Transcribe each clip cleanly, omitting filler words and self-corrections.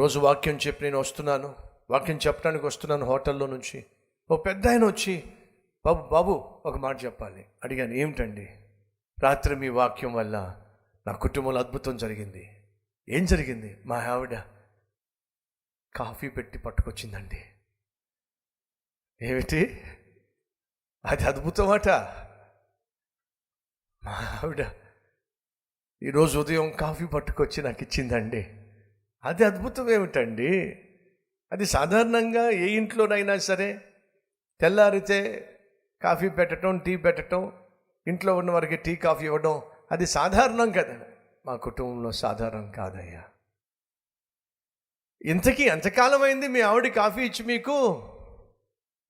ఒకరోజు వాక్యం చెప్పి నేను వస్తున్నాను, వాక్యం చెప్పడానికి వస్తున్నాను హోటల్లో నుంచి. ఓ పెద్ద ఆయన వచ్చి, బాబు బాబు ఒక మాట చెప్పాలి. అడిగాను, ఏమిటండి? రాత్రి మీ వాక్యం వల్ల నా కుటుంబంలో అద్భుతం జరిగింది. ఏం జరిగింది? మా ఆవిడ కాఫీ పెట్టి పట్టుకొచ్చిందండి. ఏమిటి? అది అద్భుతమాట. మా ఆవిడ ఈరోజు ఉదయం కాఫీ పట్టుకొచ్చి నాకు ఇచ్చిందండి. అది అద్భుతం ఏమిటండి? అది సాధారణంగా ఏ ఇంట్లోనైనా సరే తెల్లారితే కాఫీ పెట్టడం, టీ పెట్టడం, ఇంట్లో ఉన్న వారికి టీ కాఫీ ఇవ్వడం అది సాధారణం కదా. మా కుటుంబంలో సాధారణం కాదయ్యా. ఇంతకీ ఎంతకాలం అయింది మీ ఆవిడ కాఫీ ఇచ్చి మీకు?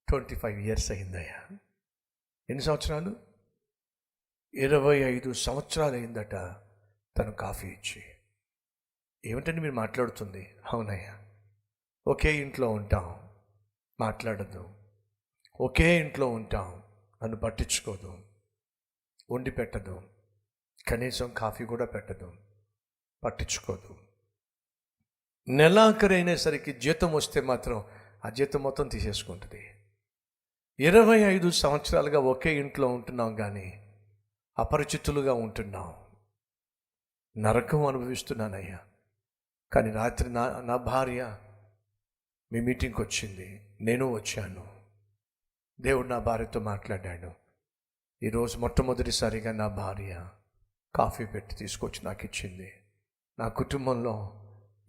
25 years అయిందయ్యా. ఎన్ని సంవత్సరాలు? 25 సంవత్సరాలు అయిందట తను కాఫీ ఇచ్చి. ఏమిటండి మీరు మాట్లాడుతుంది? అవునయ్యా, ఒకే ఇంట్లో ఉంటాం, మాట్లాడదు. ఒకే ఇంట్లో ఉంటాం, నన్ను పట్టించుకోదు, వండి పెట్టదు, కనీసం కాఫీ కూడా పెట్టదు, పట్టించుకోదు. నెలాఖరైనేసరికి జీతం వస్తే మాత్రం ఆ జీతం మొత్తం తీసేసుకుంటుంది. 25 సంవత్సరాలుగా ఒకే ఇంట్లో ఉంటున్నాం, కానీ అపరిచితులుగా ఉంటున్నాం. నరకం అనుభవిస్తున్నానయ్యా. కానీ రాత్రి నా భార్య మీ మీటింగ్కి వచ్చింది, నేను వచ్చాను. దేవుడు నా భార్యతో మాట్లాడాడు. ఈరోజు మొట్టమొదటిసారిగా నా భార్య కాఫీ పెట్టి తీసుకొచ్చి నాకు ఇచ్చింది. నా కుటుంబంలో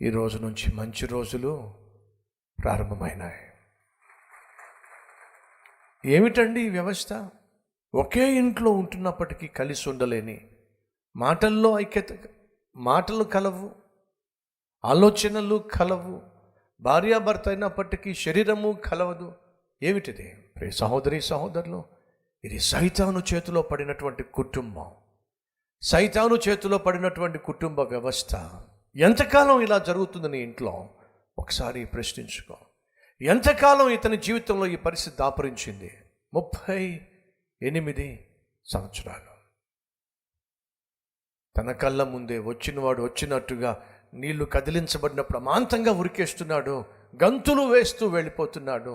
ఈ రోజు నుంచి మంచి రోజులు ప్రారంభమైనాయి. ఏమిటండి ఈ వ్యవస్థ? ఒకే ఇంట్లో ఉంటున్నప్పటికీ కలిసి ఉండలేని, మాటల్లో ఐక్యత, మాటలు కలవు, ఆలోచనలు కలవు, భార్యాభర్త అయినప్పటికీ శరీరము కలవదు. ఏమిటిది? సహోదరి సహోదరులు, ఇది సైతాను చేతిలో పడినటువంటి కుటుంబం, సైతాను చేతిలో పడినటువంటి కుటుంబ వ్యవస్థ. ఎంతకాలం ఇలా జరుగుతుంది నీ ఇంట్లో? ఒకసారి ప్రశ్నించుకో. ఎంతకాలం ఇతని జీవితంలో ఈ పరిస్థితి దాపురించింది? 38 సంవత్సరాలు. తన కళ్ళ ముందే వచ్చినవాడు వచ్చినట్టుగా నీళ్లు కదిలించబడినప్పుడు అమాంతంగా ఉరికేస్తున్నాడు, గంతులు వేస్తూ వెళ్ళిపోతున్నాడు.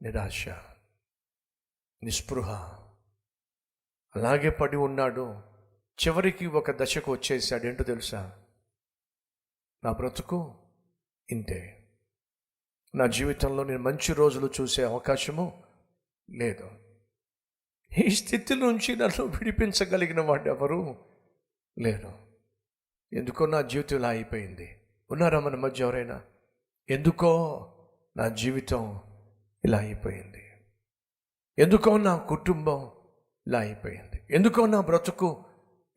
నిరాశ, నిస్పృహ, అలాగే పడి ఉన్నాడు. చివరికి ఒక దశకు వచ్చేసాడు. ఏంటో తెలుసా? నా బ్రతుకు ఇంతే, నా జీవితంలో నేను మంచి రోజులు చూసే అవకాశము లేదు. ఈ స్థితి నుంచి నన్ను విడిపించగలిగిన వాడు ఎవరు లేరు. ఎందుకో నా జీవితం ఇలా అయిపోయింది. ఉన్నారా మన మధ్య ఎవరైనా? ఎందుకో నా జీవితం ఇలా అయిపోయింది, ఎందుకో నా కుటుంబం ఇలా అయిపోయింది, ఎందుకో నా బ్రతుకు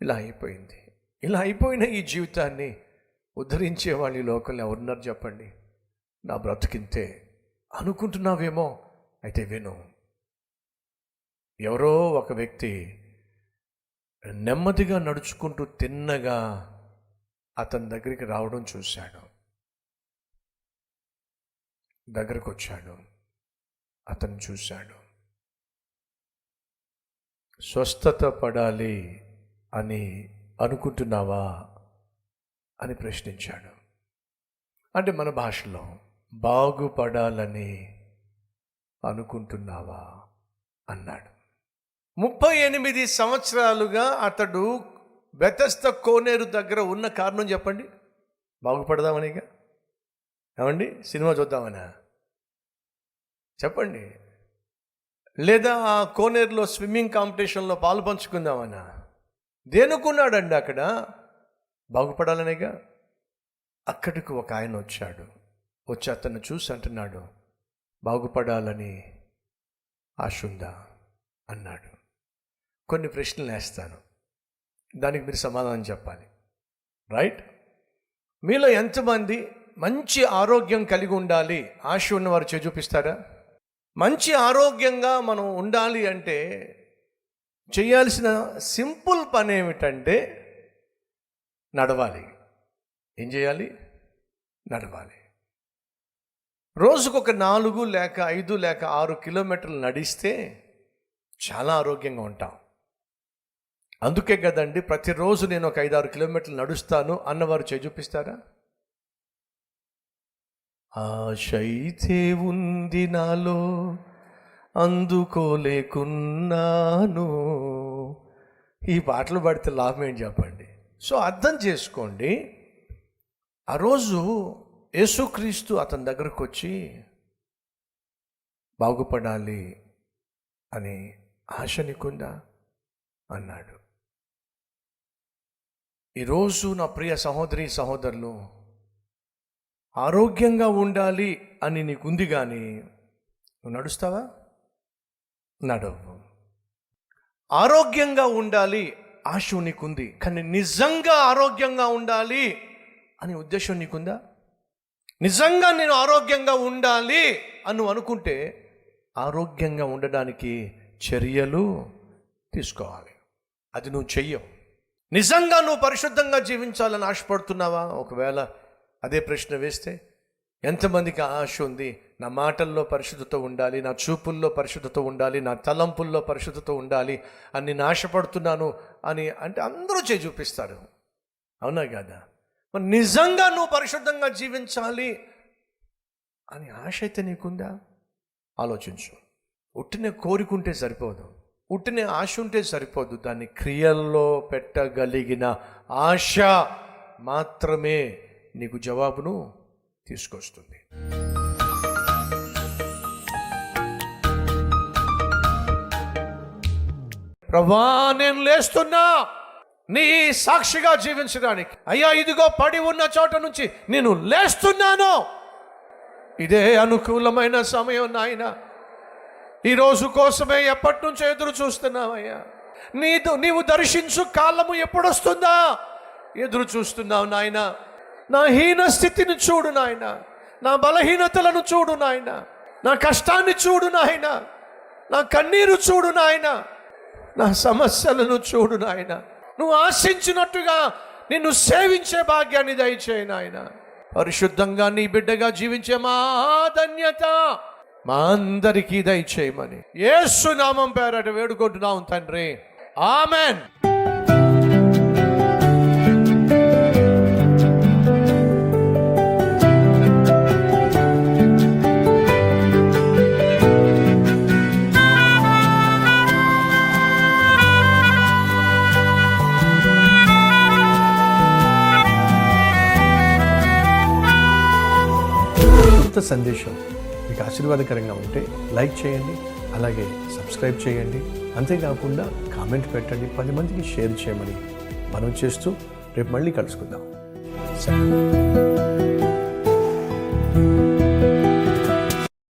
ఇలా అయిపోయింది. ఇలా అయిపోయిన ఈ జీవితాన్ని ఉద్ధరించే వాళ్ళు ఈ లోకంలో ఎవరున్నారు చెప్పండి? నా బ్రతుకింతే అనుకుంటున్నావేమో? అయితే విను. ఎవరో ఒక వ్యక్తి నెమ్మదిగా నడుచుకుంటూ తిన్నగా అతని దగ్గరికి రావడం చూశాడు. దగ్గరకు వచ్చాడు, అతను చూశాడు. స్వస్థత పడాలి అని అనుకుంటున్నావా అని ప్రశ్నించాడు. అంటే మన భాషలో బాగుపడాలని అనుకుంటున్నావా అన్నాడు. 38 సంవత్సరాలుగా అతడు బెతెస్దా కోనేరు దగ్గర ఉన్న కారణం చెప్పండి? బాగుపడదామనిగా? ఏమండి? సినిమా చూద్దామనా? చెప్పండి. లేదా ఆ కోనేరులో స్విమ్మింగ్ కాంపిటీషన్లో పాలు పంచుకుందామనా? దేనుకున్నాడండి అక్కడ? బాగుపడాలనేగా. అక్కడికి ఒక ఆయన వచ్చాడు. వచ్చి అతన్ని చూసి అంటున్నాడు, బాగుపడాలని ఆశ ఉందా అన్నాడు. కొన్ని ప్రశ్నలు వేస్తాను, దానికి మీరు సమాధానం చెప్పాలి. రైట్? మీలో ఎంతమంది మంచి ఆరోగ్యం కలిగి ఉండాలి ఆశ ఉన్నవారు చేయి చూపిస్తారా? మంచి ఆరోగ్యంగా మనం ఉండాలి అంటే చేయాల్సిన సింపుల్ పని ఏమిటంటే నడవాలి. ఏం చేయాలి? నడవాలి. రోజుకు ఒక 4 లేక 5 లేక 6 కిలోమీటర్లు నడిస్తే చాలా ఆరోగ్యంగా ఉంటాం. అందుకే కదండి ప్రతిరోజు నేను ఒక 5-6 కిలోమీటర్లు నడుస్తాను అన్నవారు చేయి చూపిస్తారా? ఆశ అయితే ఉంది నాలో, అందుకోలేకున్నాను. ఈ పాటలు పాడితే లాభం ఏంటి చెప్పండి? సో అర్థం చేసుకోండి, ఆ రోజు యేసుక్రీస్తు అతని దగ్గరకు వచ్చి బాగుపడాలి అని ఆశ నీకుందా అన్నాడు. ఈరోజు నా ప్రియ సహోదరి సహోదరులు, ఆరోగ్యంగా ఉండాలి అని నీకుంది, కానీ నువ్వు నడుస్తావా? నడవు. ఆరోగ్యంగా ఉండాలి ఆశ నీకుంది, కానీ నిజంగా ఆరోగ్యంగా ఉండాలి అని ఉద్దేశం నీకుందా? నిజంగా నేను ఆరోగ్యంగా ఉండాలి అని నువ్వు అనుకుంటే ఆరోగ్యంగా ఉండడానికి చర్యలు తీసుకోవాలి. అది నువ్వు చెయ్యవు. నిజంగా నువ్వు పరిశుద్ధంగా జీవించాలని ఆశపడుతున్నావా? ఒకవేళ అదే ప్రశ్న వేస్తే, ఎంతమందికి ఆశ ఉంది, నా మాటల్లో పరిశుద్ధత ఉండాలి, నా చూపుల్లో పరిశుద్ధత ఉండాలి, నా తలంపుల్లో పరిశుద్ధత ఉండాలి అని నేను ఆశపడుతున్నాను అని అంటే అందరూ చేయి చూపిస్తారు. అవునా కదా? మరి నిజంగా నువ్వు పరిశుద్ధంగా జీవించాలి అని ఆశ అయితే నీకుందా? ఆలోచించు. ఉట్టినే కోరుకుంటే సరిపోదు, ఉట్టినే ఆశ ఉంటే సరిపోదు. దాన్ని క్రియల్లో పెట్టగలిగిన ఆశ మాత్రమే నీకు జవాబును తీసుకొస్తుంది. ప్రభువా, నేను లేస్తున్నా నీ సాక్షిగా జీవించడానికి. అయ్యా, ఇదిగో పడి ఉన్న చోట నుంచి నేను లేస్తున్నాను. ఇదే అనుకూలమైన సమయం నాయన. ఈరోజు కోసమే ఎప్పటి నుంచో ఎదురు చూస్తున్నావయ్యా. నీవు దర్శించు కాలము ఎప్పుడొస్తుందా ఎదురు చూస్తున్నావు నాయన. నా హీన స్థితిని చూడు నాయన, నా బలహీనతలను చూడు నాయన, నా కష్టాన్ని చూడు నాయన, నా కన్నీరు చూడు నాయన, నా సమస్యలను చూడు నాయన. నువ్వు ఆశించినట్టుగా నిన్ను సేవించే భాగ్యాన్ని దయచేయి నాయన. పరిశుద్ధంగా నీ బిడ్డగా జీవించే మా ధన్యత మా అందరికీ దయచేయమని యేసు నామం పేరట వేడుకుంటున్నాం తండ్రి, ఆమెన్. సందేశం మీకు ఆశీర్వాదకరంగా ఉంటే లైక్ చేయండి, అలాగే సబ్స్క్రైబ్ చేయండి. అంతేకాకుండా కామెంట్ పెట్టండి, 10 మందికి షేర్ చేయమని మనం చేస్తూ రేపు మళ్ళీ కలుసుకుందాం.